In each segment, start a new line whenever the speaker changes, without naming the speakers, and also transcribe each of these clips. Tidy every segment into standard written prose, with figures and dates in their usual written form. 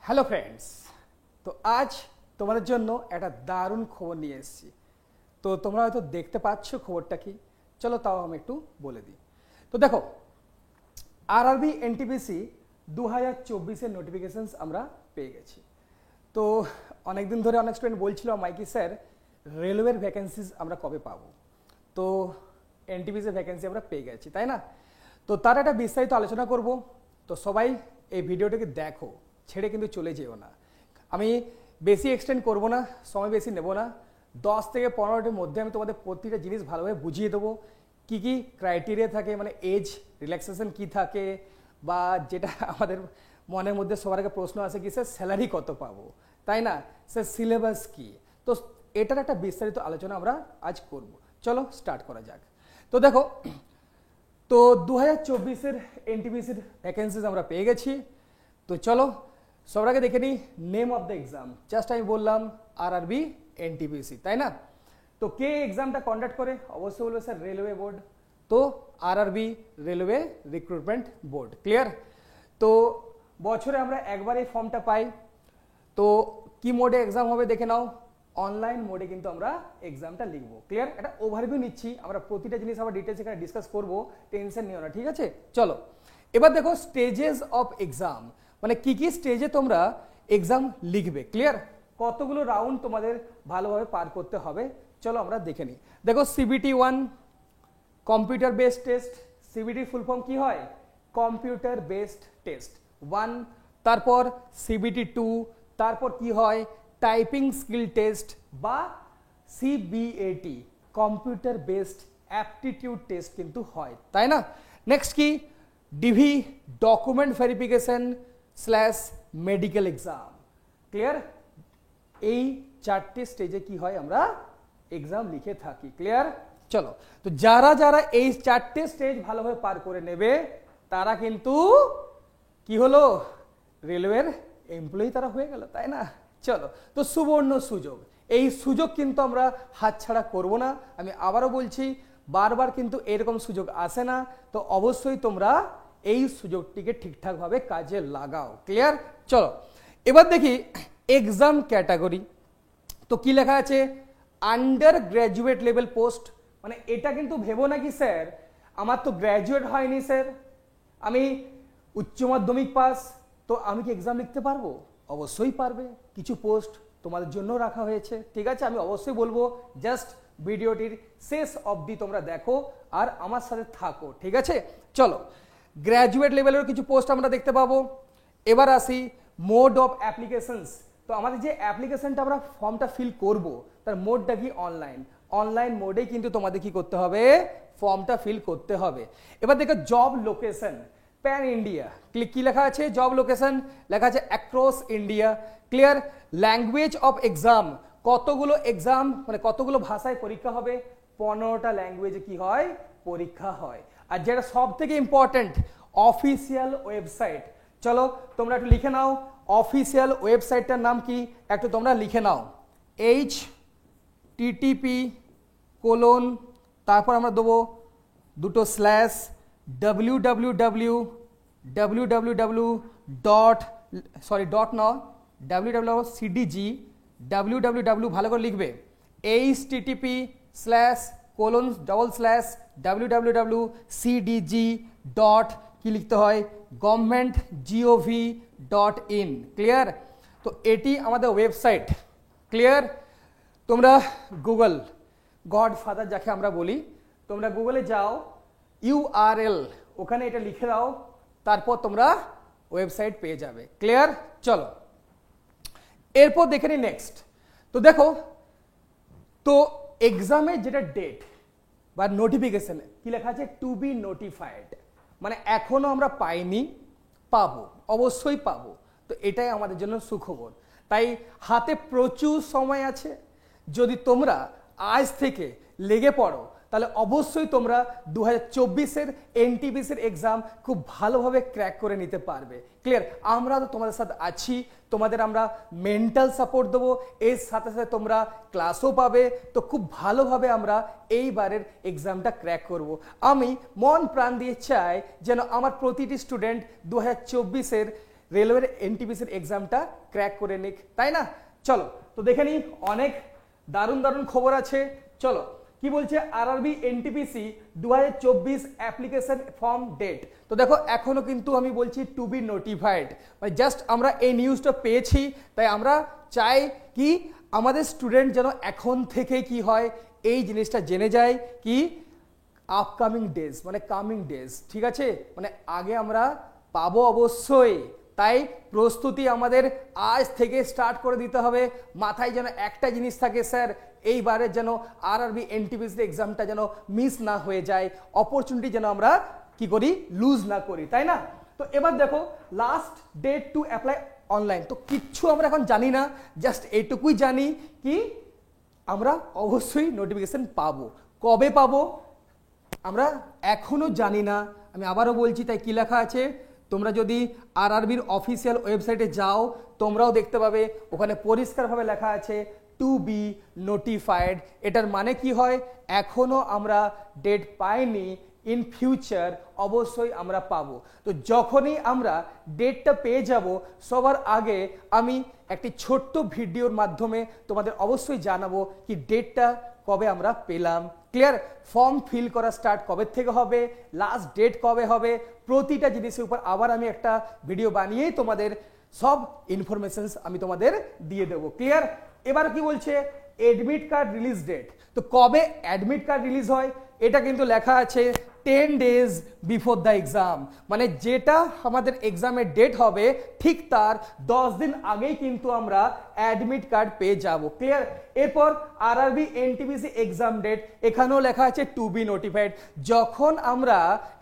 Hello friends, তো আজ তোমাদের জন্য একটা দারুণ খবর নিয়ে এসেছি। তো তোমরা হয়তো দেখতে পাচ্ছ খবরটা কি, চলো তাও আমি একটু বলে দিই। তো দেখো, আরআরবি এনটিপিসি 2024-এর নোটিফিকেশনস আমরা পেয়ে গেছি। তো অনেক দিন ধরে অনেক স্টুডেন্ট বলছিল মাইকি স্যার রেলওয়ের ভ্যাকেন্সিজ আমরা কবে পাবো। তো এনটিপিসির ভ্যাকেন্সি আমরা পেয়ে গেছি, তাই না? তো তার একটা বিস্তারিত আলোচনা করব। তো সবাই এই ভিডিওটাকে দেখো, ছেড়ে কিন্তু চলে যেও না। আমি বেশি এক্সটেন্ড করব না, সময় বেশি নেব না। 10 থেকে 15 মধ্যে আমি তোমাদের প্রতিটা জিনিস ভালোভাবে বুঝিয়ে দেবো। কি কি ক্রাইটেরিয়া থাকে, মানে এজ রিল্যাক্সেশন কি থাকে, বা যেটা আমাদের মনের মধ্যে সবার আগে প্রশ্ন আসে কি স্যার স্যালারি কত পাবো, তাই না স্যার, সিলেবাস কি। তো এটার একটা বিস্তারিত আলোচনা আমরা আজ করব। চলো স্টার্ট করা যাক। তো দেখো, তো 2024-এর এনটিপিসির ভ্যাকেন্সিজ আমরা পেয়ে গেছি। তো চলো সবার আগে দেখে নিই name of the exam. Just আমি বললাম আরআরবি এনটিপিসি, তাই না? তো কে এক্সামটা কন্ডাক্ট করে? অবশ্যই বলবে স্যার রেলওয়ে বোর্ড। তো RRB railway recruitment board, clear? তো বছরে আমরা একবার এই ফর্মটা পাই। তো কি মোডে এক্সাম হবে দেখে নাও, অনলাইন মোডে কিন্তু আমরা এক্সামটা লিখবো, ক্লিয়ার? এটা ওভারভিউ নিচ্ছি, আমরা প্রতিটা জিনিস আবার ডিটেলস এখানে ডিসকাস করবো, টেনশন নিও না, ঠিক আছে? চলো এবার দেখো স্টেজেস অফ এক্সাম, মানে কি কি স্টেজে তোমরা এক্সাম লিখবে, ক্লিয়ার? কতগুলো রাউন্ড তোমাদের ভালোভাবে পার করতে হবে, চলো আমরা দেখে নিই। দেখো CBT 1 computer based test. CBT full form কি হয়? Computer based test 1। তারপর সিবিটি 2, তারপর কি হয়? টাইপিং স্কিল টেস্ট বা CBAT, computer based aptitude test কিন্তু হয়, তাই না? নেক্সট কি? DV document verification slash medical exam, clear? এই 4টে স্টেজে কি হয় আমরা এক্সাম লিখে থাকি, ক্লিয়ার? চলো, তো যারা যারা এই 4টে স্টেজ ভালোভাবে পার করে নেবে তারা কিন্তু কি হলো, রেলওয়ের এমপ্লয়ি তারা হয়ে গেল, তাই না? চলো, তো সুবর্ণ সুযোগ, এই সুযোগ কিন্তু আমরা হাতছাড়া করব না। আমি আবারও বলছি, বারবার কিন্তু এরকম সুযোগ আসে না। তো অবশ্যই তোমরা এই সুযোগটিকে ঠিকঠাকভাবে কাজে লাগাও, ক্লিয়ার? চলো এবার দেখি এক্সাম ক্যাটাগরি। তো কি লেখা আছে? Under graduate level post. মানে এটা কিন্তু ভেবো না কি স্যার আমার তো গ্র্যাজুয়েট হয়নি স্যার, আমি উচ্চ মাধ্যমিক পাস, তো আমি কি এক্সাম লিখতে পারবো? অবশ্যই পারবে। কিছু পোস্ট তোমাদের জন্য রাখা হয়েছে, ঠিক আছে? আমি অবশ্যই বলবো জাস্ট ভিডিওটির শেষ অবধি তোমরা দেখো আর আমার সাথে থাকো, ঠিক আছে? চলো, গ্র্যাজুয়েট লেভেলের কিছু পোস্ট আমরা দেখতে পাবো। এবার আসি মোড অফ অ্যাপ্লিকেশনস। তো আমাদের যে অ্যাপ্লিকেশনটা আমরা ফর্মটা ফিল করব তার মোডটা কি? অনলাইন। অনলাইন মোডেই কিন্তু তোমাদের কি করতে হবে? ফর্মটা ফিল করতে হবে। এবার দেখো জব লোকেশন প্যান ইন্ডিয়া, কি লেখা আছে? জব লোকেশন লেখা আছে across India, clear? Language of exam, কতগুলো এক্সাম মানে কতগুলো ভাষায় পরীক্ষা হবে? 15টা ল্যাঙ্গুয়েজে কি হয়? পরীক্ষা হয়। আর যেটা সব থেকে ইম্পর্টেন্ট, অফিসিয়াল ওয়েবসাইট। চলো তোমরা একটু লিখে নাও, অফিসিয়াল ওয়েবসাইটটার নাম কি একটু তোমরা লিখে নাও। http: তারপর আমরা দেবো দুটো স্ল্যাশ www cdg www ভালো করে লিখবে, http: www cdg কি লিখতে হয়? government.gov.in, clear? তো এটি আমাদের ওয়েবসাইট, ক্লিয়ার? তোমরা গুগল গডফাদার যাকে আমরা বলি, তোমরা গুগলে যাও, ইউআরএল ওখানে এটা লিখে দাও, তারপর তোমরা ওয়েবসাইট পেয়ে যাবে, ক্লিয়ার? চলো এরপর দেখে নি নেক্সট। তো দেখো, তো এক্সামে যেটা ডেট বা নোটিফিকেশন কি লেখা আছে? টু বি নোটিফাইড, মানে এখনো আমরা পাইনি, পাবো, অবশ্যই পাবো। তো এটাই আমাদের জন্য সুখবর। তাই হাতে প্রচুর সময় আছে, যদি তোমরা আজ থেকে লেগে পড়ো তাহলে অবশ্যই তোমরা 2024-এর এনটিপিসির এক্সাম খুব ভালোভাবে ক্র্যাক করে নিতে পারবে, ক্লিয়ার? আমরা তো তোমাদের সাথে আছি, তোমাদের আমরা মেন্টাল সাপোর্ট দেবো, এর সাথে সাথে তোমরা ক্লাসও পাবে। তো খুব ভালোভাবে আমরা এইবারের এক্সামটা ক্র্যাক করব। আমি মন প্রাণ দিয়ে চাই যেন আমার প্রতিটি স্টুডেন্ট 2024-এর রেলওয়ের এনটিপিসির এক্সামটা ক্র্যাক করে নিক, তাই না? চলো তো দেখে নিই, অনেক দারুণ দারুণ খবর আছে। চলো কি বলছে RRB NTPC 2024 application form date. তো দেখো এখনো কিন্তু আমি বলছি টু বি নোটিফাইড, মানে জাস্ট আমরা এই নিউজটা পেয়েছি, তাই আমরা চাই কি আমাদের স্টুডেন্ট যেন এখন থেকে কি হয় এই জিনিসটা জেনে যায় কি আপকামিং ডেজ মানে কামিং ডেজ, ঠিক আছে? মানে আগে আমরা পাবো অবশ্যই, তাই প্রস্তুতি আমাদের আজ থেকে স্টার্ট করে দিতে হবে। মাথায় যেন একটা জিনিস থাকে, স্যার এইবারে যেন আরআরবি এনটিপিসি এক্সামটা যেন মিস না হয়ে যায়, অপরচুনিটি যেন আমরা কি করি লুজ না করি, তাই না? তো এবার দেখো last date to apply online, তো কিচ্ছু আমরা এখন জানি না, জাস্ট এইটুকুই জানি কি আমরা অবশ্যই নোটিফিকেশন পাবো। কবে পাবো আমরা এখনো জানি না, আমি আবারও বলছি। তাই কি লেখা আছে, তোমরা যদি আরআরবির অফিসিয়াল ওয়েবসাইটে যাও তোমরাও দেখতে পাবে ওখানে পরিষ্কারভাবে লেখা আছে টু বি নোটিফাইড। এটার মানে কি হয়, এখনো আমরা ডেট পাইনি, ইন ফিউচার অবশ্যই আমরা পাবো। তো যখনই আমরা ডেটটা পেয়ে যাব সবার আগে আমি একটি ছোট্ট ভিডিওর মাধ্যমে তোমাদের অবশ্যই জানাবো কি ডেটটা কবে আমরা পেলাম। ক্লিয়ার? ফর্ম ফিল করা স্টার্ট কবে থেকে হবে, লাস্ট ডেট কবে হবে, প্রতিটা জিনিসের উপর আবার আমি একটা ভিডিও বানিয়েই তোমাদের সব ইনফরমেশনস আমি তোমাদের দিয়ে দেবো। ক্লিয়ার? এবার কি বলছে অ্যাডমিট কার্ড রিলিজ ডেট। তো কবে অ্যাডমিট কার্ড রিলিজ হয় এটা কিন্তু লেখা আছে 10 days বিফোর দ্য এক্সাম, মানে যেটা আমাদের এক্সামের ডেট হবে ঠিক তার 10 দিন আগেই কিন্তু আমরা অ্যাডমিট কার্ড পেয়ে যাব। ক্লিয়ার? এরপর আরআরবি এনটিপিসি এক্সাম ডেট, এখানেও লেখা আছে টু বি নোটিফাইড। যখন আমরা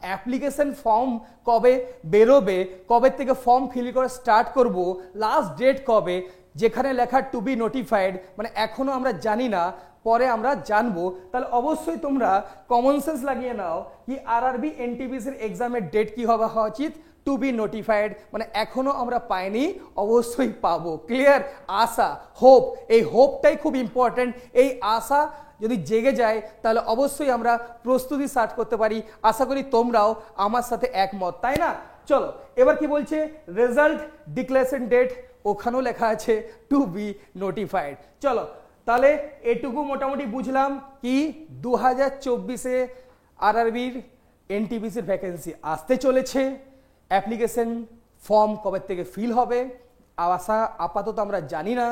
অ্যাপ্লিকেশন ফর্ম কবে বেরোবে, কবে থেকে ফর্ম ফিল করা স্টার্ট করব, লাস্ট ডেট কবে, যেখানে লেখা টু বি নোটিফাইড, মানে এখনো আমরা জানি না, পরে আমরা জানবো। তাহলে অবশ্যই তোমরা কমন সেন্স লাগিয়ে নাও কি আরআরবি এনটিপিসির এক্সামের ডেট কি হওয়া উচিত টু বি নোটিফাইড, মানে এখনো আমরা পাইনি, অবশ্যই পাবো। ক্লিয়ার? আশা, হোপ, এই হোপটাই খুব ইম্পর্টেন্ট। এই আশা যদি জেগে যায় তাহলে অবশ্যই আমরা প্রস্তুতি স্টার্ট করতে পারি। আশা করি তোমরাও আমার সাথে একমত, তাই না? চলো এবার কি বলছে রেজাল্ট ডিক্লারেশন ডেট, ওখানেও লেখা আছে টু বি নোটিফাইড। চলো তাহলে এটুকু মোটামুটি বুঝলাম কি 2024-এ আরআরবির এনটিপিসির ভ্যাকেন্সি আসতে চলেছে, অ্যাপ্লিকেশন ফর্ম কবে থেকে ফিল হবে আশা আপাতত আমরা জানি না,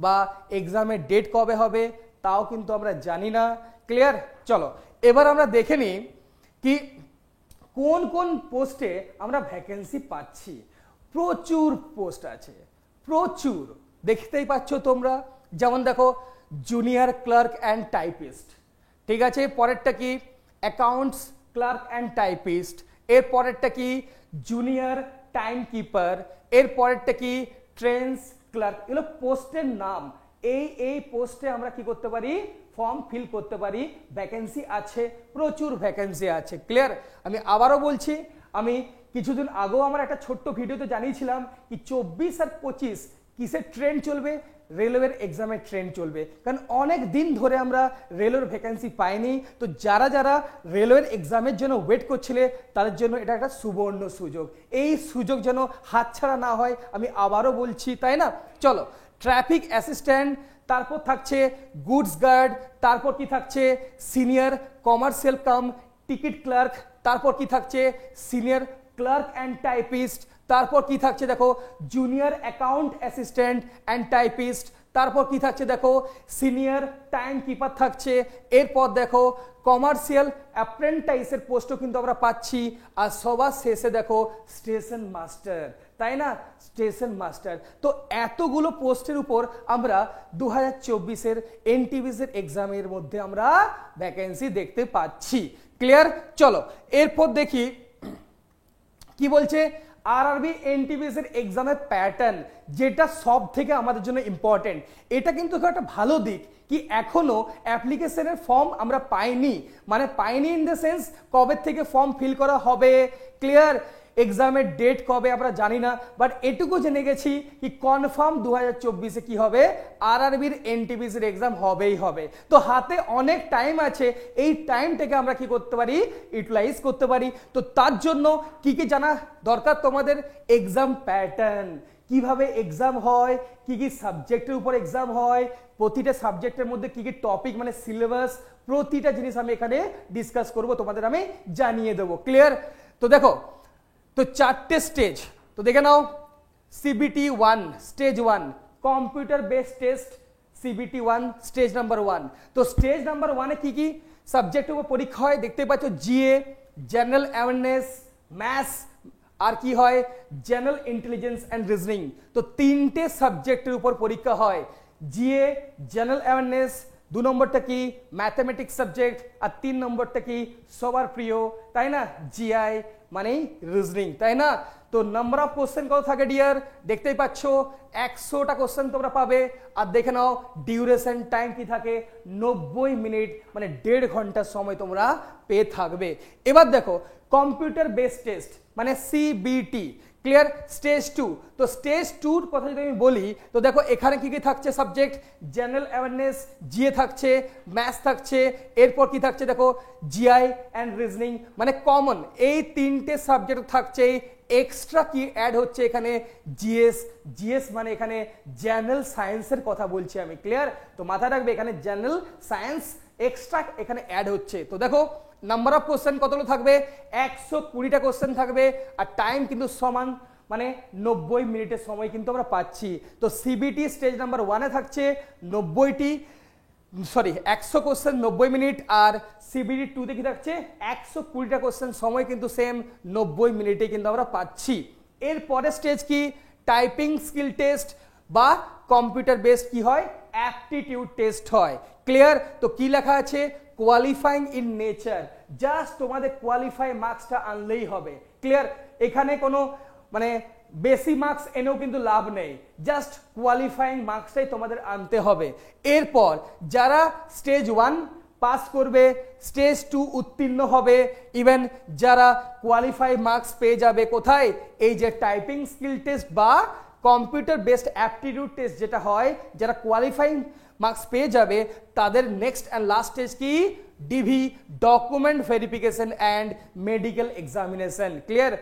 বা এক্সামের ডেট কবে হবে তাও কিন্তু আমরা জানি না। ক্লিয়ার? চলো এবার আমরা দেখে নিই কি কোন কোন পোস্টে আমরা ভ্যাকেন্সি পাচ্ছি। প্রচুর পোস্ট আছে, প্রচুর, দেখতেই পাচ্ছ তোমরা। যেমন দেখো জুনিয়র ক্লার্ক অ্যান্ড টাইপিস্ট, ঠিক আছে? পরেরটা কি অ্যাকাউন্টস ক্লার্ক অ্যান্ড টাইপিস্ট, এর পরেরটা কি জুনিয়র টাইম কিপার, এর পরেরটা কি ট্রেন্স ক্লার্ক। এগুলো পোস্টের নাম। এই পোস্টে আমরা কি করতে পারি ফর্ম ফিল করতে পারি, ভ্যাকেন্সি আছে, প্রচুর ভ্যাকেন্সি আছে। ক্লিয়ার? আমি আবারও বলছি, আমি কিছুদিন আগেও আমার একটা ছোট্ট ভিডিওতে জানিয়েছিলাম কি 24 আর 25 কিসের ট্রেন্ড চলবে, রেলওয়ের এক্সামের ট্রেন্ড চলবে। কারণ অনেক দিন ধরে আমরা রেলওয়ের ভ্যাকেন্সি পাইনি। তো যারা যারা রেলওয়ের এক্সামের জন্য ওয়েট করছিলে তাদের জন্য এটা একটা সুবর্ণ সুযোগ, এই সুযোগ যেন হাতছাড়া না হয়, আমি আবারও বলছি, তাই না? চলো ট্রাফিক অ্যাসিস্ট্যান্ট, তারপর থাকছে গুডস গার্ড, তারপর কি থাকছে senior commercial cum ticket clerk, তারপর কি থাকছে সিনিয়র ক্লার্ক অ্যান্ড টাইপিস্ট, তারপর কি থাকছে দেখো junior account assistant and typist, তারপর কি থাকছে দেখো সিনিয়র টাইম কিপার থাকছে, এরপর দেখো কমার্শিয়াল অ্যাপ্রেন্টাইসের পোস্টও কিন্তু আমরা পাচ্ছি, আর সবার শেষে দেখো স্টেশন মাস্টার, তাই না? Station master. তো এতগুলো পোস্টের উপর আমরা 2024-এর এনটিপিসির এক্সামের মধ্যে আমরা ভ্যাকেন্সি দেখতে পাচ্ছি। ক্লিয়ার? চলো এরপর দেখি কি বলছে আরআরবি এনটিপিসির এক্সামের প্যাটার্ন, যেটা সব থেকে আমাদের জন্য ইম্পর্টেন্ট। এটা কিন্তু একটা ভালো দিক কি এখনো অ্যাপ্লিকেশনের ফর্ম আমরা পাইনি, মানে পাইনি ইন দ্য সেন্স কবে থেকে ফর্ম ফিল করা হবে। ক্লিয়ার? এক্সামের ডেট কবে আমরা জানি না, বাট এটুকু জেনে গেছি কি কনফার্ম 2024-এ কি হবে, আরআরবির এনটিপিসির এক্সাম হবেই হবে। তো হাতে অনেক টাইম আছে, এই টাইমটাকে আমরা কি করতে পারি, ইউটিলাইজ করতে পারি। তো তার জন্য কি কি জানা দরকার তোমাদের, এক্সাম প্যাটার্ন, কিভাবে এক্সাম হয়, কি কি সাবজেক্টের উপর এক্সাম হয়, প্রতিটা সাবজেক্টের মধ্যে কি কি টপিক মানে সিলেবাস, প্রতিটা জিনিস আমি এখানে ডিসকাস করব, তোমাদের আমি জানিয়ে দেবো। ক্লিয়ার? তো দেখো, তো 4টে স্টেজ, তো দেখে নাও। CBT 1 stage 1 computer based test, CBT 1 stage number 1। তো স্টেজ নাম্বার 1-এ কি কি সাবজেক্টের উপর পরীক্ষা হয় দেখতে পাচ্ছ, জিএ, জেনারেল অ্যাওয়ারনেস, ম্যাথস, আর কি হয়, জেনারেল ইন্টেলিজেন্স অ্যান্ড রিজনিং। তো 3টে সাবজেক্টের উপর পরীক্ষা হয়, জিএ, জেনারেল অ্যাওয়ারনেস, 2 নম্বরটা কি ম্যাথমেটিক্স সাবজেক্ট, আর 3 নম্বরটা কি সবার প্রিয়, তাই না, জিআই মানে রিজনিং, তাই না। তো নাম্বার অফ কোশ্চেন কত থাকে ডিয়ার, দেখতেই পাচ্ছ 100টা কোশ্চেন তোমরা পাবে। আর দেখে নাও ডিউরেশন টাইম কি থাকে, 90 মিনিট, মানে 1.5 ঘন্টার সময় তোমরা পেয়ে থাকবে। এবার দেখো কম্পিউটার বেসড টেস্ট মানে সিবিটি, ক্লিয়ার, স্টেজ 2। তো স্টেজ 2-র কথা যদি আমি বলি, তো দেখো এখানে কি কি থাকছে সাবজেক্ট, জেনারেল অ্যাওয়ারনেস, জিএ থাকছে, ম্যাথস থাকছে, এরপর কি থাকছে দেখো জিআই অ্যান্ড রিজনিং, মানে কমন এই 3টে সাবজেক্ট থাকছে। এক্সট্রা কি অ্যাড হচ্ছে এখানে, জিএস, জিএস মানে এখানে জেনারেল সায়েন্সের কথা বলছি আমি। ক্লিয়ার? তো মাথায় রাখবে এখানে জেনারেল সায়েন্স এক্সট্রা এখানে অ্যাড হচ্ছে। তো দেখো নাম্বার অফ কোশ্চেন কতগুলো থাকবে, 120টা কোশ্চেন থাকবে, আর টাইম কিন্তু সমান, মানে 90 মিনিটের সময় কিন্তু আমরা পাচ্ছি। তো সিবিটি স্টেজ নাম্বার 1-এ থাকছে 100 কোশ্চেন 90 মিনিট, আর সিবিটি 2-তে কি থাকছে 120টা কোশ্চেন, সময় কিন্তু সেম 90 মিনিটে কিন্তু আমরা পাচ্ছি। এরপরে স্টেজ কি, টাইপিং স্কিল টেস্ট বা কম্পিউটার বেসড কি হয়, অ্যাপটিটিউড টেস্ট হয়। ক্লিয়ার? তো কি লেখা আছে, কোয়ালিফাইং ইন নেচার, জাস্ট তোমাদের কোয়ালিফাই মার্কসটা আনলেই হবে। ক্লিয়ার? এখানে কোনো মানে বেশি মার্কস এনেও কিন্তু লাভ নেই, জাস্ট কোয়ালিফাইং মার্কসটাই তোমাদের আনতে হবে। এরপর যারা স্টেজ 1 পাস করবে, স্টেজ 2 উত্তীর্ণ হবে, ইভেন যারা কোয়ালিফাই মার্কস পেয়ে যাবে কোথায়, এই যে টাইপিং স্কিল টেস্ট বা কম্পিউটার বেসড অ্যাপটিটিউড টেস্ট যেটা হয়, যারা কোয়ালিফাইং মার্কস পেয়ে যাবে তাদের নেক্সট অ্যান্ড লাস্ট স্টেজ কি, DV, document verification and medical examination. Clear?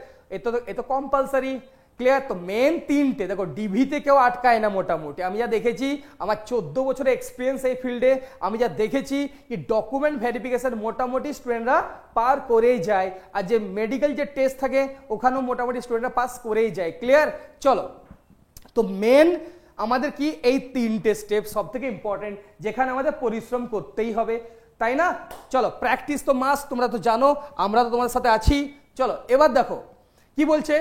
এ তো কম্পালসারি। ক্লিয়ার? তো মেন 3টে দেখো, ডিভিতে কেউ আটকায় না মোটামুটি, আমি যা দেখেছি, আমার 14 বছরের এক্সপিরিয়েন্স এই ফিল্ডে, আমি যা দেখেছি কি ডকুমেন্ট ভেরিফিকেশন মোটামুটি স্টুডেন্টরা পার করেই যায়, আর যে মেডিকেল যে টেস্ট থাকে ওখানেও মোটামুটি স্টুডেন্টরা পাস করেই যায়। ক্লিয়ার? চলো, তো মেন আমাদের কি এই 3টে স্টেপ সব থেকে ইম্পর্টেন্ট, যেখানে আমাদের পরিশ্রম করতেই হবে, তাই না। চলো, প্র্যাকটিস তো মাস্ট, তোমরা তো জানো, আমরা তো তোমাদের সাথে আছি। চলো এবার দেখো কি বলছে,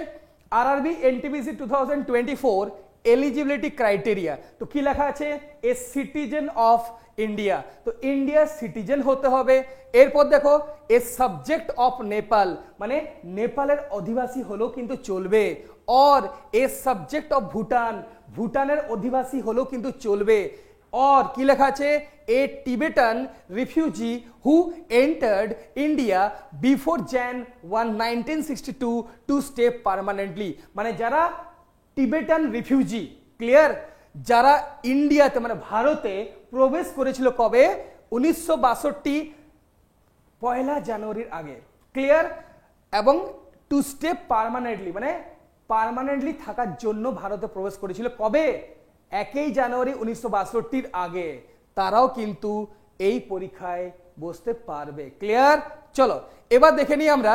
আরআরবি এনটিপিসি 2024 এলিজিবিলিটি ক্রাইটেরিয়া। তো কি লেখা আছে, এ সিটিজেন অফ ইন্ডিয়া, তো ইন্ডিয়ার সিটিজেন হতে হবে। এরপর দেখো এ সাবজেক্ট অফ নেপাল, মানে নেপালের অধিবাসী হলেও কিন্তু চলবে। और ए सब्जेक्ट ऑफ भूटान, भूटाনের অধিবাসী হলেও কিন্তু চলবে। और কি লেখা আছে, a Tibetan refugee who entered India before jan 1 1962 to stay permanently, মানে যারা টিবেটান রিফিউজি, ক্লিয়ার, যারা ইন্ডিয়াতে মানে ভারতে প্রবেশ করেছিল কবে, 1962 পয়লা জানুয়ারির আগে। ক্লিয়ার? এবং টু স্টে পার্মানেন্টলি মানে পার্মানেন্টলি থাকার জন্য ভারতে প্রবেশ করেছিল কবে, 1 জানুয়ারি 1962 আগে, তারাও কিন্তু এই পরীক্ষায় বসতে পারবে। ক্লিয়ার? চলো এবার দেখে নিই আমরা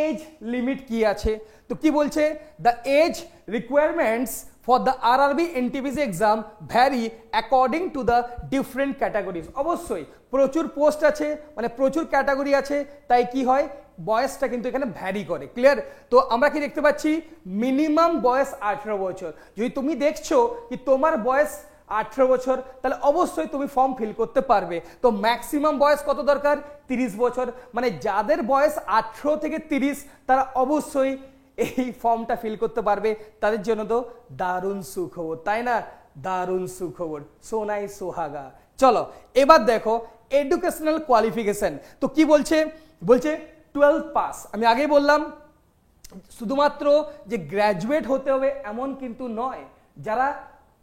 এজ লিমিট কি আছে। তো কি বলছে, the age requirements for the RRB NTPC exam vary according to the different categories. অবশ্যই প্রচুর পোস্ট আছে, মানে প্রচুর ক্যাটাগরি আছে, তাই কি হয় বয়সটা কিন্তু এখানে ভ্যারি করে। ক্লিয়ার? তো আমরা কি দেখতে পাচ্ছি, মিনিমাম বয়স 18 বছর। যদি তুমি দেখছো কি তোমার বয়স 18 বছর, তাহলে অবশ্যই তুমি ফর্ম ফিল করতে পারবে। তো ম্যাক্সিমাম বয়স কত দরকার, 30 বছর, মানে যাদের বয়স 18 থেকে 30 তারা অবশ্যই এই ফর্মটা ফিল করতে পারবে। তাদের জন্য তো দারুণ সুখবর, তাই না, দারুণ সুখবর, সোনাই সোহাগা। চলো এবার দেখো এডুকেশনাল কোয়ালিফিকেশন। তো কি বলছে, বলছে 12 পাস। আমি আগেই বললাম শুধুমাত্র যে গ্র্যাজুয়েট হতে হবে এমন কিন্তু নয়, যারা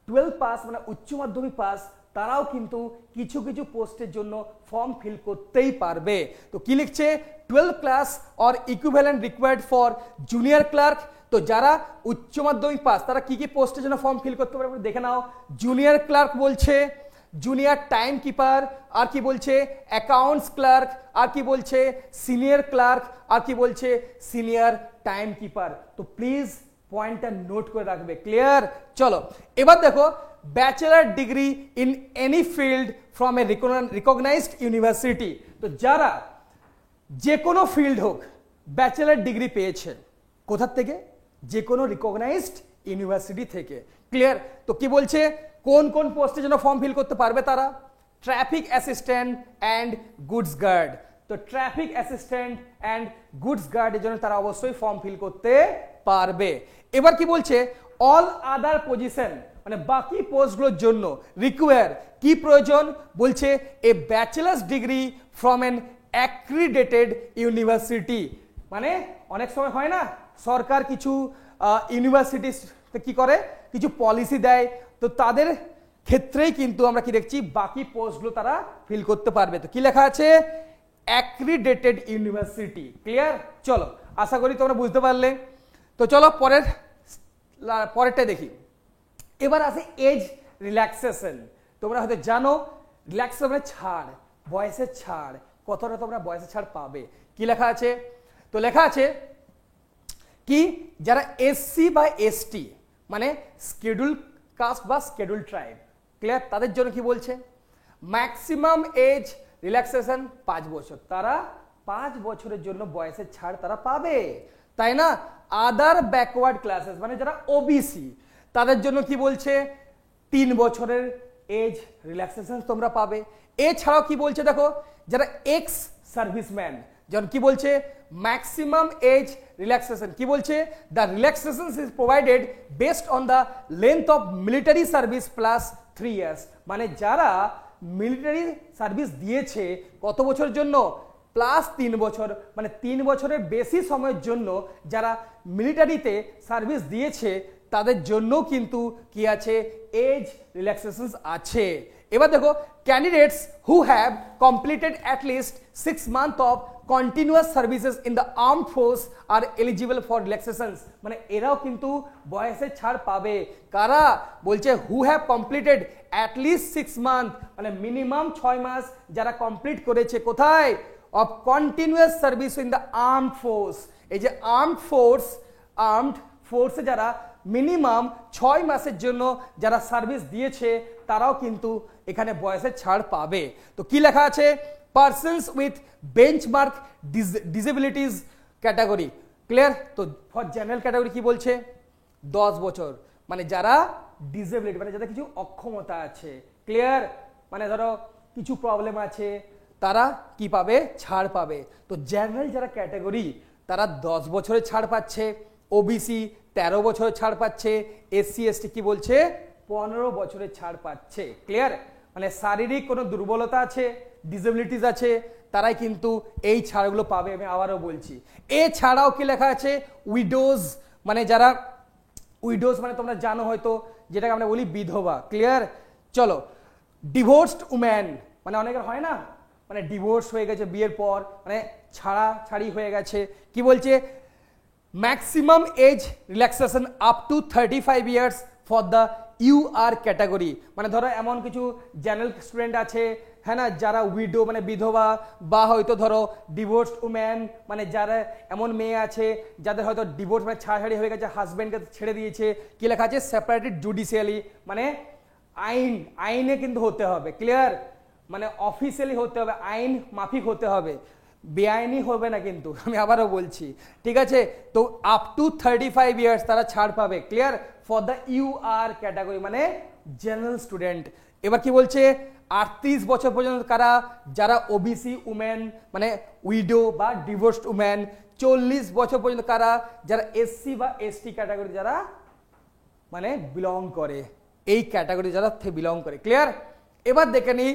12 পাস মানে উচ্চ মাধ্যমিক পাস তারাও কিন্তু কিছু কিছু পোস্টের জন্য ফর্ম ফিল করতেই পারবে। তো কি লিখছে, 12 class or equivalent required for junior clerk. তো যারা উচ্চ মাধ্যমিক পাস তারা কি কি পোস্টের জন্য ফর্ম ফিল করতে পারবে দেখে নাও। জুনিয়র ক্লার্ক বলছে, জুনিয়র টাইম কিপার, আর কি বলছে অ্যাকাউন্টস ক্লার্ক, আর কি বলছে সিনিয়র ক্লার্ক, আর কি বলছে সিনিয়র টাইম কিপার। তো প্লিজ পয়েন্টটা নোট করে রাখবে, ক্লিয়ার। চলো এবার দেখো, bachelor degree in any field from a recognised university. তো যারা যে কোনো ফিল্ড হোক ব্যাচেলার ডিগ্রি পেয়েছে, কোথা থেকে, যে কোনো রিকগনাইজড ইউনিভার্সিটি থেকে, ক্লিয়ার। তো কি বলছে, কোন কোন পোস্টের জন্য ফর্ম ফিল করতে পারবে তারা, traffic assistant and goods guard. তো ট্রাফিক অ্যাসিস্ট্যান্ট অ্যান্ড গুডস গার্ডের জন্য তারা অবশ্যই ফর্ম ফিল করতে পারবে। এবার কি বলছে, অল আদার পজিশন মানে বাকি পোস্টগুলোর জন্য রিকোয়ার কি প্রয়োজন, বলছে a bachelor's degree from an accredited university. মানে অনেক সময় হয় না, সরকার কিছু ইউনিভার্সিটি কি করে, কিছু পলিসি দেয়, তো তাদের ক্ষেত্রেই কিন্তু আমরা কি দেখছি বাকি পোস্টগুলো তারা ফিল করতে পারবে। তো কি লেখা আছে, অ্যাক্রিডেটেড ইউনিভার্সিটি, ক্লিয়ার। চলো আশা করি তোমরা বুঝতে পারলে। তো চলো পরেরটা দেখি। এবার আছে এজ রিল্যাক্সেশন। তোমরা হয়তো জানো রিল্যাক্সেশন মানে ছাড়, বয়সের ছাড়, কতটা তোমরা বয়সের ছাড় পাবে। কি লেখা আছে, তো লেখা আছে কি, যারা এসসি বা এসটি মানে শিডিউল কাস্ট বা শিডিউল ট্রাইব, ক্লিয়ার, তাদের জন্য কি বলছে, ম্যাক্সিমাম এজ রিল্যাক্সেশন 5 বছর, তারা 5 বছরের জন্য বয়সের ছাড় তারা পাবে, তাই না। আদার ব্যাকওয়ার্ড ক্লাসেস মানে যারা ওবিসি তাদের জন্য কি বলছে, 3 বছরের এজ রিল্যাক্সেশন তোমরা পাবে। এছাড়াও কি বলছে দেখো, যারা এক্স সার্ভিসম্যান, যেমন কি বলছে ম্যাক্সিমাম এজ রিল্যাক্সেশন, কি বলছে the relaxation is provided based on the length of military service plus 3 years. মানে যারা মিলিটারি সার্ভিস দিয়েছে কত বছরের জন্য, প্লাস 3 বছর, মানে 3 বছরের বেশি সময়ের জন্য যারা মিলিটারিতে সার্ভিস দিয়েছে তাদের জন্য কিন্তু কি আছে, এজ রিল্যাক্সেশন আছে। এবার দেখো, candidates who have completed at least 6 months of continuous services in the armed force are eligible for relaxations. মানে এরাও কিন্তু বয়সের ছাড় পাবে। কারা, বলছে who have completed at least 6 months মানে মিনিমাম 6 মাস যারা কমপ্লিট করেছে, কোথায়, of continuous service in the armed force. এই যে আর্মড ফোর্সে যারা মিনিমাম 6 মাসের জন্য যারা সার্ভিস দিয়েছে তারাও কিন্তু এখানে বয়সের ছাড় পাবে। তো কি লেখা আছে, persons with benchmark disabilities category, clear. তো ফর জেনারেল ক্যাটাগরি কি বলছে, 10 বছর মানে যারা ডিসেবিলিটি মানে যাদের কিছু অক্ষমতা আছে, ক্লিয়ার, মানে ধরো কিছু প্রবলেম আছে তারা কি পাবে, ছাড় পাবে। তো জেনারেল যারা ক্যাটাগরি তারা 10 বছরের ছাড় পাচ্ছে, ওবিসি 13 বছরের ছাড় পাচ্ছে, এসসি এসটি কি বলছে 15 বছরের ছাড় পাচ্ছে, ক্লিয়ার। মানে শারীরিক কোনো দুর্বলতা আছে, ডিসেবিলিটিস আছে, তারাই কিন্তু এই ছাড়গুলো পাবে। আমি আবারও বলছি, এছাড়াও কি লেখা আছে, উইডোজ মানে যারা, উইডোজ মানে তোমরা জানো হয়তো যেটাকে আমরা বলি বিধবা, ক্লিয়ার। চলো, ডিভোর্সড উম্যান মানে অনেকের হয় না, মানে ডিভোর্স হয়ে গেছে বিয়ের পর, মানে ছাড়াছাড়ি হয়ে গেছে, কি বলছে maximum age relaxation up to 35 years for the UR category. মানে ধরো এমন কিছু জেনারেল স্টুডেন্ট আছে, হ্যাঁ না, যারা উইডো মানে বিধবা, বা হয়তো ধরো ডিভোর্সড উম্যান মানে যারা এমন মেয়ে আছে যাদের হয়তো ডিভোর্স মানে ছাড়াছাড়ি হয়ে গেছে, হাজব্যান্ডকে ছেড়ে দিয়েছে, কি লেখা আছে সেপারেটেড জুডিশিয়ালি মানে আইনে কিন্তু হতে হবে, ক্লিয়ার, মানে অফিসিয়ালি হতে হবে, আইন মাফিক হতে হবে, বেআইনি হবে না কিন্তু, আমি আবারও বলছি, ঠিক আছে। তো আপ টু 35 ইয়ার্স তারা ছাড় পাবে, clear, for the UR category মানে জেনারেল স্টুডেন্ট। এবার কি বলছে, 38 বছর পর্যন্ত কারা, যারা ওবিসি উমেন মানে উইডো বা ডিভোর্সড উমেন। 40 বছর পর্যন্ত কারা, যারা এসসি বা এসটি ক্যাটাগরি যারা মানে বিলং করে, এই ক্যাটাগরি যারা বিলং করে, ক্লিয়ার। এবার দেখে নিই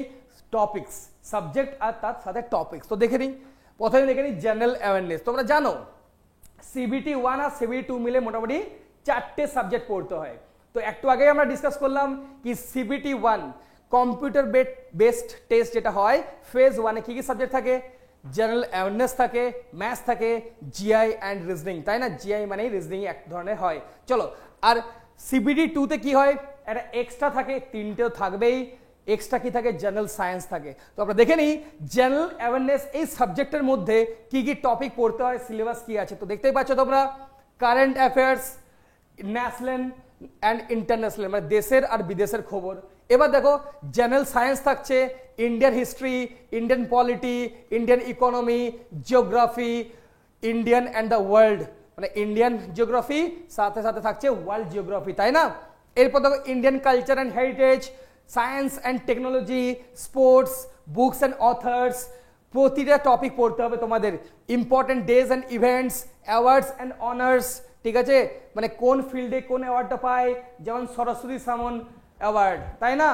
টপিকস, সাবজেক্ট আর তার সাথে টপিকস। তো দেখে নিই, প্রথমে দেখে নিই জেনারেল অ্যাওয়ারনেস। তোমরা জানো সিবিটি 1 আর সিবিটি 2 মিলে মোটামুটি 4টে সাবজেক্ট পড়তে হয়। তো একটু আগে আমরা ডিসকাস করলাম কি সিবিটি 1 কম্পিউটার বেসড টেস্ট যেটা হয় ফেজ 1 এ কি কি সাবজেক্ট থাকে, জেনারেল অ্যাওয়ারনেস থাকে, ম্যাথস থাকে, জিআই অ্যান্ড রিজনিং, তাই না? জিআই মানে রিজনিং এক ধরনের হয়। চলো, আর সিবিটি 2 তে কি হয়, একটা এক্সট্রা থাকে, তিনটেও থাকবেই। এক্সট্রা কি থাকে, জেনারেল সায়েন্স থাকে। তো আমরা দেখে নিই জেনারেল অ্যাওয়ারনেস এই সাবজেক্টের মধ্যে কি কি টপিক পড়তে হয়, সিলেবাস কি আছে। তো দেখতেই পাচ্ছ তোমরা, current affairs, national and international মানে দেশের আর বিদেশের খবর। এবার দেখো জেনারেল সায়েন্স থাকছে Indian history, Indian polity, Indian economy, geography, Indian and the world মানে ইন্ডিয়ান জিওগ্রাফি সাথে সাথে থাকছে ওয়ার্ল্ড জিওগ্রাফি, তাই না? এরপর দেখো Indian culture and heritage, science and technology, sports, books and authors. প্রতিটা টপিক পড়তে হবে তোমাদের। Important days and events, awards and honours, ঠিক আছে? মানে কোন ফিল্ডে কোন অ্যাওয়ার্ডটা পায়, যেমন সরস্বতী সামন অ্যাওয়ার্ড, তাই না?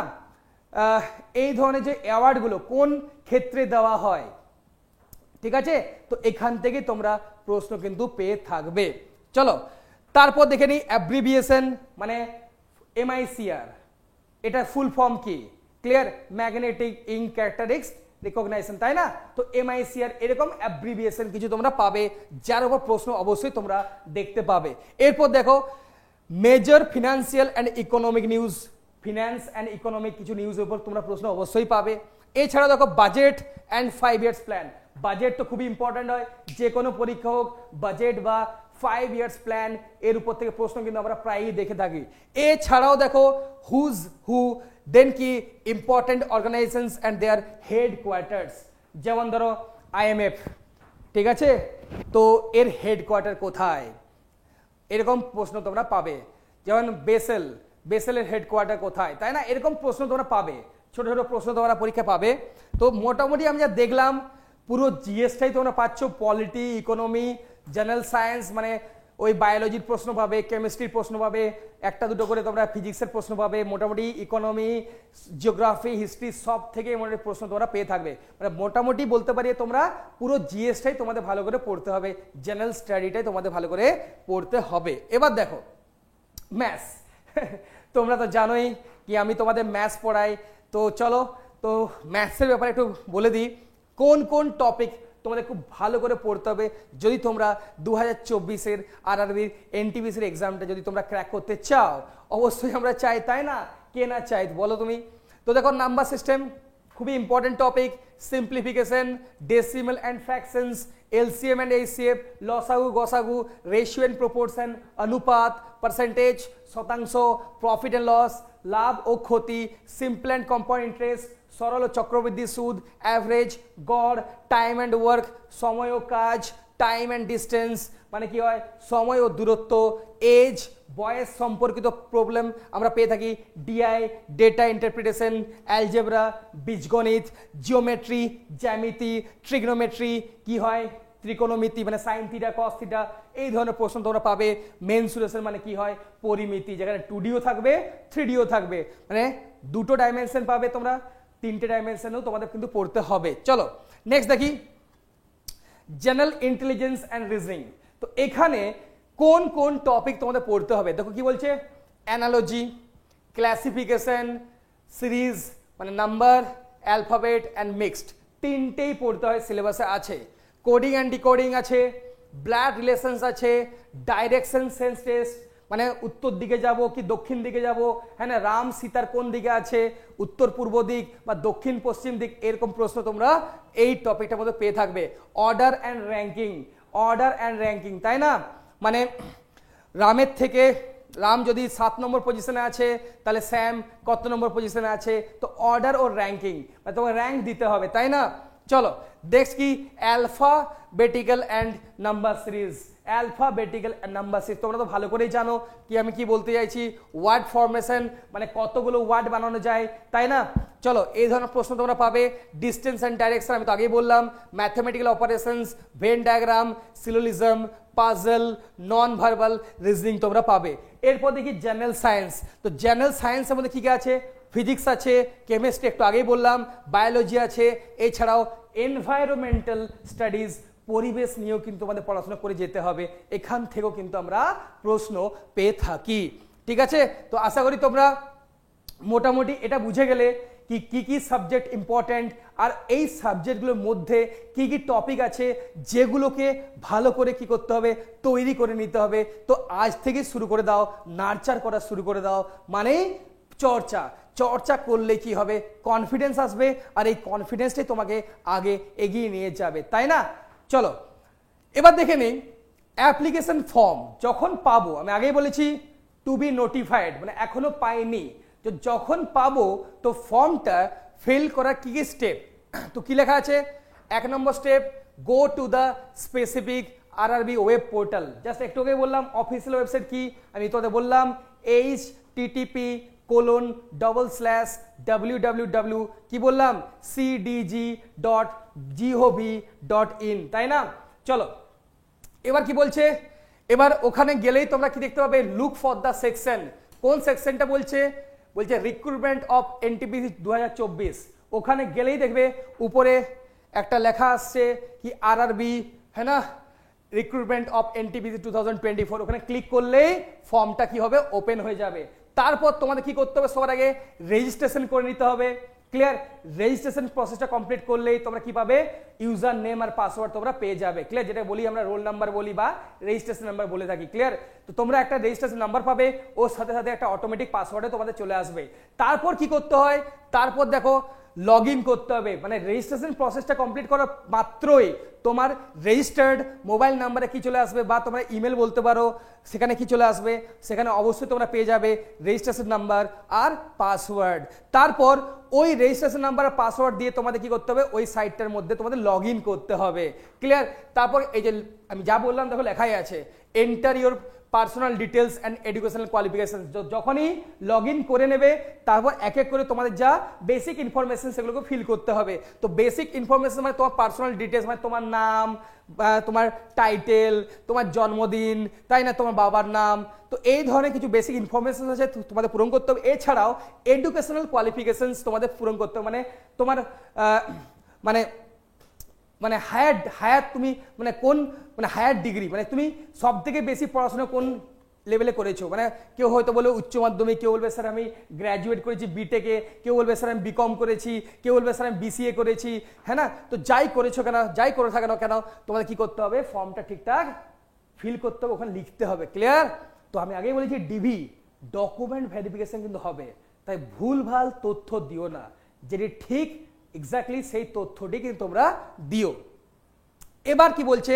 এই ধরনের যে অ্যাওয়ার্ডগুলো কোন ক্ষেত্রে দেওয়া হয়, ঠিক আছে? তো এখান থেকে তোমরা প্রশ্ন কিন্তু পেয়ে থাকবে। চলো তারপর দেখে নিই অ্যাব্রিভিয়েশন মানে এমআইসিআর, এটা ফুল ফর্ম কি? Clear, magnetic ink characteristics recognition, তাই না? তো এমআইসিআর এরকম অ্যাব্রিভিয়েশন কিছু তোমরা পাবে, যার উপর প্রশ্ন অবশ্যই তোমরা দেখতে পাবে। এরপর দেখো major financial and economic news, finance and economic কিছু নিউজের উপর তোমরা প্রশ্ন অবশ্যই পাবে। এছাড়া দেখো budget and 5 years plan, budget তো খুবই ইম্পর্টেন্ট হয়, যে কোনো পরীক্ষা হোক বাজেট বা 5 ইয়ার্স প্ল্যান এর উপর থেকে প্রশ্ন কিন্তু আমরা প্রায়ই দেখে থাকি। এছাড়াও দেখো হুজ হু, দেন কি important organisations and their headquarters, যেমন ধরো আইএমএফ, ঠিক আছে? তো এর হেডকোয়ার্টার কোথায়, এরকম প্রশ্ন তোমরা পাবে। যেমন বেসেলের হেডকোয়ার্টার কোথায়, তাই না? এরকম প্রশ্ন তোমরা পাবে, ছোট ছোট প্রশ্ন তোমরা পরীক্ষা পাবে। তো মোটামুটি আমি যা দেখলাম পুরো জিএসটাই তোমরা পাচ্ছ, পলিটি, ইকোনমি, জেনারেল সায়েন্স মানে ওই বায়োলজির প্রশ্ন পাবে, কেমিস্ট্রির প্রশ্ন পাবে, একটা দুটো করে তোমরা ফিজিক্সের প্রশ্ন পাবে, মোটামুটি ইকোনমি, জিওগ্রাফি, হিস্ট্রি সব থেকে মোটামুটি প্রশ্ন তোমরা পেয়ে থাকবে। মানে মোটামুটি বলতে পারি তোমরা পুরো জিএসটাই তোমাদের ভালো করে পড়তে হবে, জেনারেল স্টাডিটাই তোমাদের ভালো করে পড়তে হবে। এবার দেখো ম্যাথস, তোমরা তো জানোই কি আমি তোমাদের ম্যাথস পড়াই। তো চলো, তো ম্যাথসের ব্যাপারে একটু বলে দিই কোন কোন টপিক তোমাদের খুব ভালো করে পড়তে হবে যদি তোমরা 2024-এর আরআরবির এনটিপিসির এক্সামটা যদি তোমরা ক্র্যাক করতে চাও। অবশ্যই আমরা চাই, তাই না? কে না চাই বলো তুমি? তো দেখো নাম্বার সিস্টেম খুবই important topic, simplification, decimal and fractions, LCM and HCF, লসাগু গসাগু, রেশিও অ্যান্ড প্রপোর্শন, অনুপাত, পার্সেন্টেজ, শতাংশ, প্রফিট অ্যান্ড লস, লাভ ও ক্ষতি, সিম্পল অ্যান্ড কম্পাউন্ড ইন্টারেস্ট, সরল ও চক্রবৃদ্ধি সুদ, অ্যাভারেজ, গড়, টাইম অ্যান্ড ওয়ার্ক, সময় ও কাজ, টাইম অ্যান্ড ডিস্টেন্স মানে কি হয়, সময় ও দূরত্ব, এজ, বয়স সম্পর্কিত প্রবলেম আমরা পেয়ে থাকি, ডিআই, ডেটা ইন্টারপ্রিটেশন, অ্যালজেব্রা, বীজগণিত, জিওমেট্রি, জ্যামিতি, ট্রিগনোমেট্রি কি হয়, ত্রিকোণমিতি মানে সাইন থিটা কস থিটা, এই ধরনের প্রশ্ন তোমরা পাবে। মেনসুরেশন মানে কি হয়, পরিমিতি, যেখানে 2ডিও থাকবে 3ডিও থাকবে, মানে দুটো ডাইমেনশন পাবে তোমরা, তিনটে ডাইমেনশনেও তোমাদের কিন্তু পড়তে হবে। চলো নেক্সট দেখি জেনারেল ইন্টেলিজেন্স অ্যান্ড রিজনিং। তো এখানে কোন কোন টপিক তোমাদের পড়তে হবে দেখো কি বলছে, অ্যানালজি, ক্লাসিফিকেশন, সিরিজ মানে নাম্বার, অ্যালফাবেট অ্যান্ড মিক্সড, তিনটেই পড়তে হয়, সিলেবাসে আছে। কোডিং অ্যান্ড ডিকোডিং আছে, ব্লাড রিলেশনস আছে, ডাইরেকশন সেন্স টেস্ট মানে উত্তর দিকে যাব কি দক্ষিণ দিকে যাব, হ্যাঁ না, রাম সীতার কোন দিকে আছে, উত্তর পূর্ব দিক বা দক্ষিণ পশ্চিম দিক, এরকম প্রশ্ন তোমরা এই টপিকটার মধ্যে পেয়ে থাকবে। Order and ranking, order and ranking, তাই না? মানে রামের থেকে রাম যদি 7 নম্বর পজিশনে আছে তাহলে শ্যাম কত নম্বর পজিশনে আছে, তো অর্ডার ও র্যাঙ্কিং মানে তোমাকে র্যাঙ্ক দিতে হবে, তাই না? চলো দেখছি কি alphabetical and number series, alphabetical and number series তোমরা তো ভালো করেই জানো কি আমি কি বলতে চাইছি, ওয়ার্ড ফরমেশন মানে কতগুলো ওয়ার্ড বানানো যায়, তাই না? চলো এই ধরনের প্রশ্ন তোমরা পাবে। ডিস্টেন্স অ্যান্ড ডাইরেকশন আমি তো আগেই বললাম, mathematical operations, Venn diagram, syllogism, puzzle, non verbal reasoning তোমরা পাবে। এরপর দেখি জেনারেল সায়েন্স। তো জেনারেল সায়েন্সের মধ্যে কি কি আছে, ফিজিক্স আছে, কেমিস্ট্রি একটু আগেই বললাম, বায়োলজি আছে, এছাড়াও এনভায়রনমেন্টাল স্টাডিজ, পরিবেশ নিয়েও কিন্তু আমাদের পড়াশোনা করে যেতে হবে, এখান থেকেও কিন্তু আমরা প্রশ্ন পেয়ে থাকি। ঠিক আছে, তো আশা করি তোমরা মোটামুটি এটা বুঝে গেলে কি কি সাবজেক্ট ইম্পর্ট্যান্ট, আর এই সাবজেক্টগুলোর মধ্যে কি কি টপিক আছে যেগুলোকে ভালো করে কি করতে হবে, তৈরি করে নিতে হবে। তো আজ থেকে শুরু করে দাও, নার্চার করা শুরু করে দাও, মানে চর্চা চর্চা করলে কি হবে, কনফিডেন্স আসবে, আর এই কনফিডেন্সটাই তোমাকে আগে এগিয়ে নিয়ে যাবে, তাই না? চলো এবার দেখে নিই অ্যাপ্লিকেশন ফর্ম যখন পাবো, আমি আগেই বলেছি টু বি নোটিফাইড, মানে এখনো পাইনি, তো যখন পাবো তো ফর্মটা ফিল করার কি কি স্টেপ, তো কি লেখা আছে, 1 নম্বর step, go to the specific RRB web portal. Just একটু আগে বললাম অফিসিয়াল ওয়েবসাইট কি, আমি তোদের বললাম http://www কি বললাম cdg.gov.in, তাই না? চলো এবার কি বলছে, এবার ওখানে গেলেই তোমরা কি দেখতে পাবে, লুক ফর দ্য সেকশন। কোন সেকশনটা বলছে, বলছে রিক্রুটমেন্ট অফ এনটিপিসি 2024। ওখানে গেলেই দেখবে উপরে একটা লেখা আসছে কি আরআরবি, হ্যাঁ না, রিক্রুটমেন্ট অফ এনটিপিসি 2024। ওখানে ক্লিক করলেই ফর্মটা কি হবে, ওপেন হয়ে যাবে। তারপর তোমাদের কি করতে হবে, সবার আগে রেজিস্ট্রেশন করে নিতে হবে। ক্লিয়ার, রেজিস্ট্রেশন প্রসেসটা কমপ্লিট করলেই তোমরা কি পাবে, ইউজার নেম আর পাসওয়ার্ড তোমরা পেয়ে যাবে। ক্লিয়ার, যেটা বলি আমরা রোল নাম্বার বলি বা রেজিস্ট্রেশন নাম্বার বলে থাকি। ক্লিয়ার, তো তোমরা একটা রেজিস্ট্রেশন নাম্বার পাবে, ওর সাথে সাথে একটা অটোমেটিক পাসওয়ার্ডে তোমাদের চলে আসবে। তারপর কি করতে হয়, তারপর দেখো লগ ইন করতে হবে, মানে রেজিস্ট্রেশন প্রসেসটা কমপ্লিট করার মাত্রই তোমার রেজিস্টার্ড মোবাইল নাম্বারে কি চলে আসবে, বা তোমরা ইমেল বলতে পারো, সেখানে কি চলে আসবে, সেখানে অবশ্যই তোমরা পেয়ে যাবে রেজিস্ট্রেশন নাম্বার আর পাসওয়ার্ড। তারপর ওই রেজিস্ট্রেশন নাম্বার আর পাসওয়ার্ড দিয়ে তোমাদের কি করতে হবে, ওই সাইটটার মধ্যে তোমাদের লগ ইন করতে হবে। ক্লিয়ার, তারপর এই যে আমি যা বললাম দেখো লেখাই আছে enter your personal details and educational qualification. যখনই লগ ইন করে নেবে তারপর এক এক করে তোমাদের যা বেসিক ইনফরমেশন সেগুলোকে ফিল করতে হবে। তো বেসিক ইনফরমেশন মানে তোমার পার্সোনাল ডিটেলস, মানে তোমার নাম, তোমার টাইটেল, তোমার জন্মদিন, তাই না, তোমার বাবার নাম, তো এই ধরনের কিছু বেসিক ইনফরমেশন আছে তোমাদের পূরণ করতে হবে। এছাড়াও এডুকেশনাল কোয়ালিফিকেশনস তোমাদের পূরণ করতে হবে, মানে তোমার মানে মানে হায়ার তুমি মানে কোন মানে হায়ার ডিগ্রি, মানে তুমি সব থেকে বেশি পড়াশোনা কোন লেভেলে করেছো। মানে কেউ হয়তো বলবে উচ্চ মাধ্যমিক, কেউ বলবে স্যার আমি গ্র্যাজুয়েট করেছি বিটেকে, কেউ বলবে স্যার আমি বিকম করেছি, কেউ বলবে স্যার আমি বিসিএ করেছি, হ্যাঁ না। তো যাই করেছো কেন, যাই করে থাকো না কেন, তোমাদের কি করতে হবে, ফর্মটা ঠিকঠাক ফিল করতে হবে, ওখানে লিখতে হবে। ক্লিয়ার, তো আমি আগেই বলেছি ডিভি ডকুমেন্ট ভেরিফিকেশন কিন্তু হবে, তাই ভুলভাল তথ্য দিও না, যেটি ঠিক এক্স্যাক্টলি সেই তথ্যটি কিন্তু তোমরা দিও। এবার কি বলছে,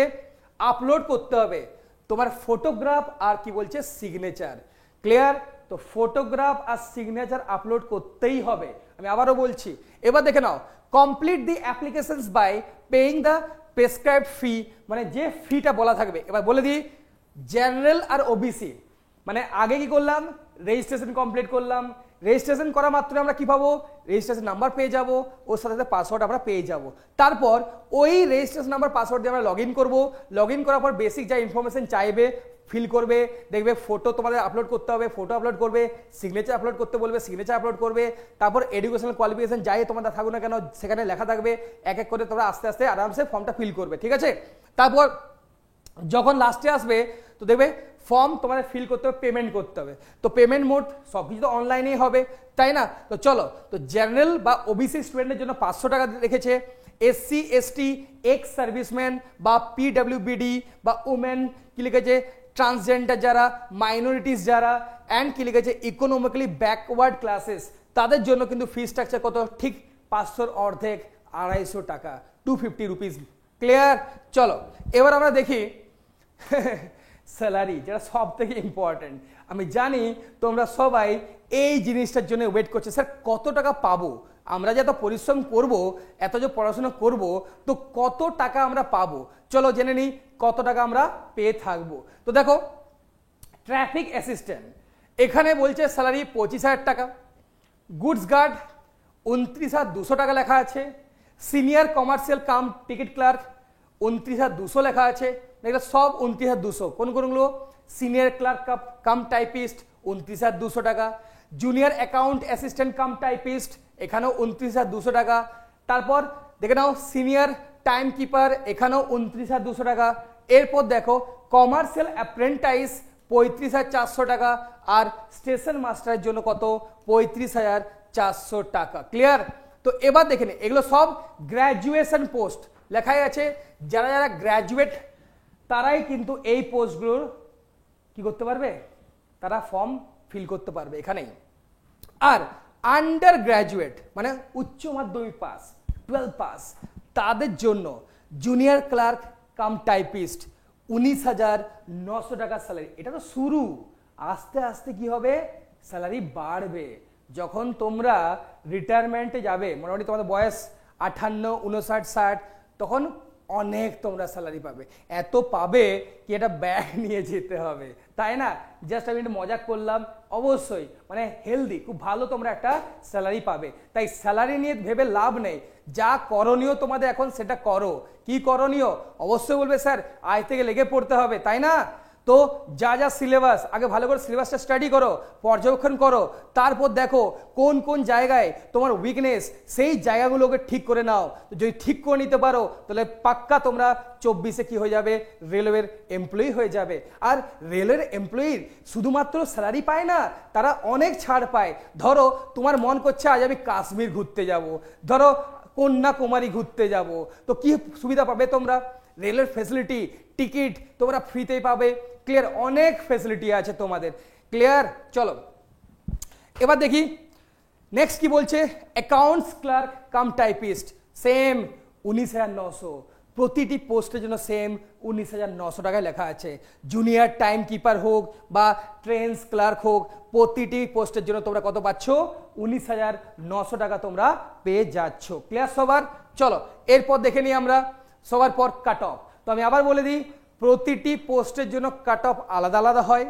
আপলোড করতে হবে তোমার ফটোগ্রাফ আর কি বলছে সিগনেচার। ক্লিয়ার, তো ফটোগ্রাফ আর সিগনেচার আপলোড করতেই হবে। আমি আবারও বলছি, এবার দেখে নাও, complete the applications by paying the prescribed fee, মানে যে ফিটা বলা থাকবে। এবার বলে দিই জেনারেল আর ওবিসি, মানে আগে কি করলাম, রেজিস্ট্রেশন কমপ্লিট করলাম, রেজিস্ট্রেশন করা মাত্র আমরা কি পাবো, রেজিস্ট্রেশন নাম্বার পেয়ে যাব, ওর সাথে সাথে পাসওয়ার্ড আমরা পেয়ে যাব। তারপর ওই রেজিস্ট্রেশন নাম্বার পাসওয়ার্ড দিয়ে আমরা লগ ইন করবো। লগ ইন করার পর বেসিক যা ইনফরমেশন চাইবে ফিল করবে, দেখবে ফটো তোমাদের আপলোড করতে হবে, ফটো আপলোড করবে, সিগনেচার আপলোড করতে বলবে, সিগনেচার আপলোড করবে। তারপর এডুকেশনাল কোয়ালিফিকেশন যাই তোমাদের থাকুক না কেন সেখানে লেখা থাকবে, এক এক করে তোমরা আস্তে আস্তে আরামসে ফর্মটা ফিল করবে। ঠিক আছে, তারপর যখন লাস্টে আসবে তো দেখবে ফর্ম তোমাদের ফিল করতে হবে, পেমেন্ট করতে হবে। তো পেমেন্ট মোড সব কিছু তো অনলাইনেই হবে, তাই না। তো চলো, তো জেনারেল বা ওবিসি স্টুডেন্টের জন্য 500 টাকা রেখেছে, এসসি এসটি এক্স সার্ভিসম্যান বা পিডব্লিউবিডি বা উমেন কি লিখেছে, ট্রান্সজেন্ডার যারা, মাইনরিটিস যারা, অ্যান্ড কি লিখেছে ইকোনমিক্যালি ব্যাকওয়ার্ড ক্লাসেস, তাদের জন্য কিন্তু ফি স্ট্রাকচার কত, ঠিক 500 অর্ধেক 250 টাকা, 250 রুপিস। ক্লিয়ার, চলো এবার আমরা দেখি স্যালারি, যেটা সব থেকে ইম্পর্টেন্ট। আমি জানি তোমরা সবাই এই জিনিসটার জন্য ওয়েট করছে, স্যার কত টাকা পাবো, আমরা যে এত পরিশ্রম করব, এত যে পড়াশোনা করব, তো কত টাকা আমরা পাবো। চলো জেনে নিই কত টাকা আমরা পেয়ে থাকবো। তো দেখো ট্রাফিক অ্যাসিস্ট্যান্ট এখানে বলছে স্যালারি 25,000 টাকা, গুডস গার্ড 29,200 টাকা লেখা আছে, senior commercial cum ticket clerk 29,200 লেখা আছে। এগুলো সব 29,200। কোনগুলো, সিনিয়র ক্লার্ক কাম টাইপিস্ট 29,200 টাকা, junior account assistant cum typist এখানেও 29,200 টাকা। তারপর দেখে নাও সিনিয়র টাইম কিপার এখানেও 29,200 টাকা। এরপর দেখো কমার্শিয়াল অ্যাপ্রেন্টাইজ 35,400 টাকা, আর স্টেশন মাস্টারের জন্য কত 35,400 টাকা। ক্লিয়ার? তো এবার দেখে নে, এগুলো সব গ্র্যাজুয়েশন পোস্ট লেখাই আছে। যারা যারা গ্র্যাজুয়েট তারাই কিন্তু এই পোস্টগুলোর কি করতে পারবে, তারা ফর্ম ফিল করতে পারবে এখানেই। আর আন্ডার গ্র্যাজুয়েট মানে উচ্চ মাধ্যমিক পাস, 12 পাস, তাদের জন্য জুনিয়র ক্লার্ক কাম টাইপিস্ট 19,900 টাকা স্যালারি। এটা তো শুরু, আস্তে আস্তে কি হবে, স্যালারি বাড়বে। যখন তোমরা রিটায়ারমেন্টে যাবে, মোটামুটি তোমাদের বয়স 58, 59, 60, তখন অনেক তোমরা স্যালারি পাবে। এত পাবে কি এটা ব্যাগ নিয়ে যেতে হবে, তাই না? জাস্ট আমি একটু মজা করলাম। অবশ্যই মানে হেলদি, খুব ভালো তোমরা একটা স্যালারি পাবে। তাই স্যালারি নিয়ে ভেবে লাভ নেই, যা করণীয় তোমাদের এখন সেটা করো। কি করণীয়? অবশ্যই বলবে স্যার আজ থেকে লেগে পড়তে হবে, তাই না? তো যা যা সিলেবাস, আগে ভালো করে সিলেবাসটা স্টাডি করো, পর্যবেক্ষণ করো, তারপর দেখো কোন কোন জায়গায় তোমার উইকনেস, সেই জায়গাগুলোকে ঠিক করে নাও। যদি ঠিক করে নিতে পারো তাহলে পাক্কা তোমরা 24-এ কি হয়ে যাবে, রেলওয়ের এমপ্লয়ি হয়ে যাবে। আর রেলওয়ের এমপ্লয়ির শুধুমাত্র স্যালারি পায় না, তারা অনেক ছাড় পায়। ধরো তোমার মন করছে আজ আমি কাশ্মীর ঘুরতে যাব, ধরো কন্যাকুমারী ঘুরতে যাব, তো কি সুবিধা পাবে তোমরা? রেলের ফ্যাসিলিটি, টিকিট তোমরা ফ্রিতেই পাবে। ক্লিয়ার? অনেক ফ্যাসিলিটি আছে তোমাদের। ক্লিয়ার? চলো এবার দেখি নেক্সট কি বলছে। Accounts clerk cum typist same 19,900, প্রতিটি পোস্টের জন্য সেম 19,900 টাকায় লেখা আছে। জুনিয়র টাইম কিপার হোক বা ট্রেন্স ক্লার্ক হোক, প্রতিটি পোস্টের জন্য তোমরা কত পাচ্ছ, 19,900 টাকা তোমরা পেয়ে যাচ্ছ। ক্লিয়ার সবার? চলো এরপর দেখে নিই আমরা সবার পর কাট অফ। তো আমি আবার বলে দিই, প্রতিটি পোস্টের জন্য কাট অফ আলাদা আলাদা হয়।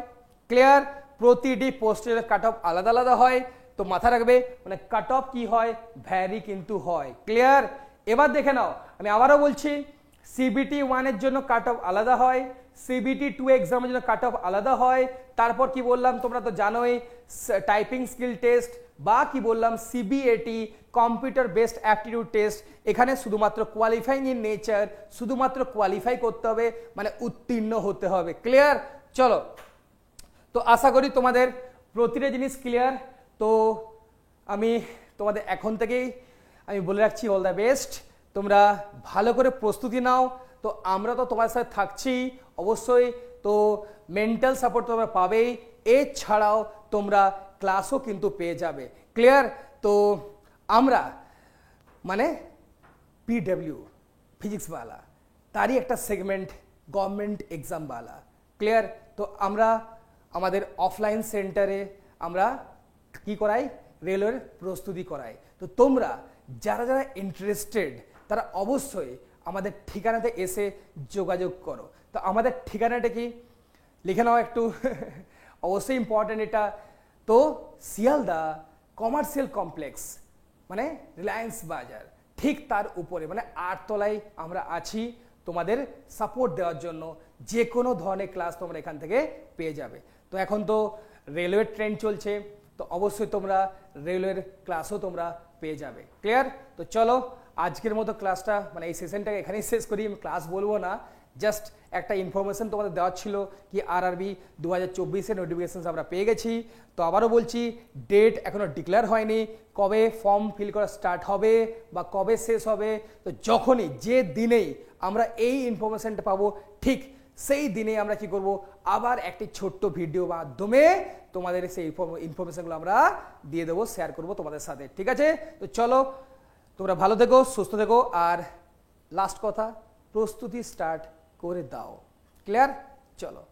ক্লিয়ার? প্রতিটি পোস্টের কাট অফ আলাদা আলাদা হয়। তো মাথা রাখবে, মানে কাট অফ কি হয়, ভ্যারি কিন্তু হয়। ক্লিয়ার? এবার দেখে নাও, আমি আবারও বলছি, সিবিটি 1 এর জন্য কাট অফ আলাদা হয়, সিবিটি 2 এক্সামের জন্য কাট অফ আলাদা হয়। তারপর কি বললাম তোমরা তো জানোই, টাইপিং স্কিল টেস্ট বা কি বললাম CBAT, computer based aptitude test. এখানে শুধুমাত্র কোয়ালিফাইং ইন নেচার, শুধুমাত্র কোয়ালিফাই করতে হবে, মানে উত্তীর্ণ হতে হবে। ক্লিয়ার? চলো, তো আশা করি তোমাদের প্রতিটা জিনিস ক্লিয়ার। তো আমি তোমাদের এখন থেকেই আমি বলে রাখছি অল দ্য বেস্ট, তোমরা ভালো করে প্রস্তুতি নাও। তো আমরা তো তোমার সাথে থাকছি অবশ্যই, তো মেন্টাল সাপোর্ট তোমরা পাবেই, এছাড়াও তোমরা ক্লাসও কিন্তু পেয়ে যাবে। ক্লিয়ার? তো আমরা মানে পিডব্লিউ ফিজিক্সওয়ালা, তারই একটা সেগমেন্ট গভর্নমেন্ট এক্সামওয়ালা। ক্লিয়ার? তো আমরা আমাদের অফলাইন সেন্টারে আমরা কি করাই, রেলওয়ের প্রস্তুতি করাই। তো তোমরা যারা যারা ইন্টারেস্টেড তারা অবশ্যই আমাদের ঠিকানাতে এসে যোগাযোগ করো। তো আমাদের ঠিকানাটা কি লিখে নাও একটু, অবশ্যই ইম্পর্টেন্ট এটা। তো শিয়ালদা কমার্শিয়াল কমপ্লেক্স মানে রিলায়েন্স বাজার, ঠিক তার উপরে মানে 8 তলায় আমরা আছি তোমাদের সাপোর্ট দেওয়ার জন্য। যে কোনো ধরনের ক্লাস তোমরা এখান থেকে পেয়ে যাবে। তো এখন তো রেলওয়ে ট্রেন চলছে, তো অবশ্যই তোমরা রেলওয়ের ক্লাসও তোমরা পেয়ে যাবে। ক্লিয়ার? তো চলো আজকের মতো ক্লাসটা মানে এই সেশনটাকে এখানেই শেষ করি। আমি ক্লাস বলবো না, জাস্ট একটা ইনফরমেশন তোমাদের দেওয়ার ছিল কি আরআরবি 2024-এর নোটিফিকেশন আমরা পেয়ে গেছি। তো আবারও বলছি, ডেট এখনো ডিক্লেয়ার হয়নি, কবে ফর্ম ফিল করা স্টার্ট হবে বা কবে শেষ হবে। তো যখনই যে দিনেই আমরা এই ইনফরমেশনটা পাবো, ঠিক সেই দিনে আমরা কি করব, আবার একটি ছোট্ট ভিডিও মাধ্যমে তোমাদের সেই ইনফরমেশনগুলো আমরা দিয়ে দেবো, শেয়ার করব তোমাদের সাথে। ঠিক আছে? তো চলো তোমরা ভালো থেকো, সুস্থ থেকো, আর লাস্ট কথা, প্রস্তুতি স্টার্ট করে দাও। ক্লিয়ার? চলো।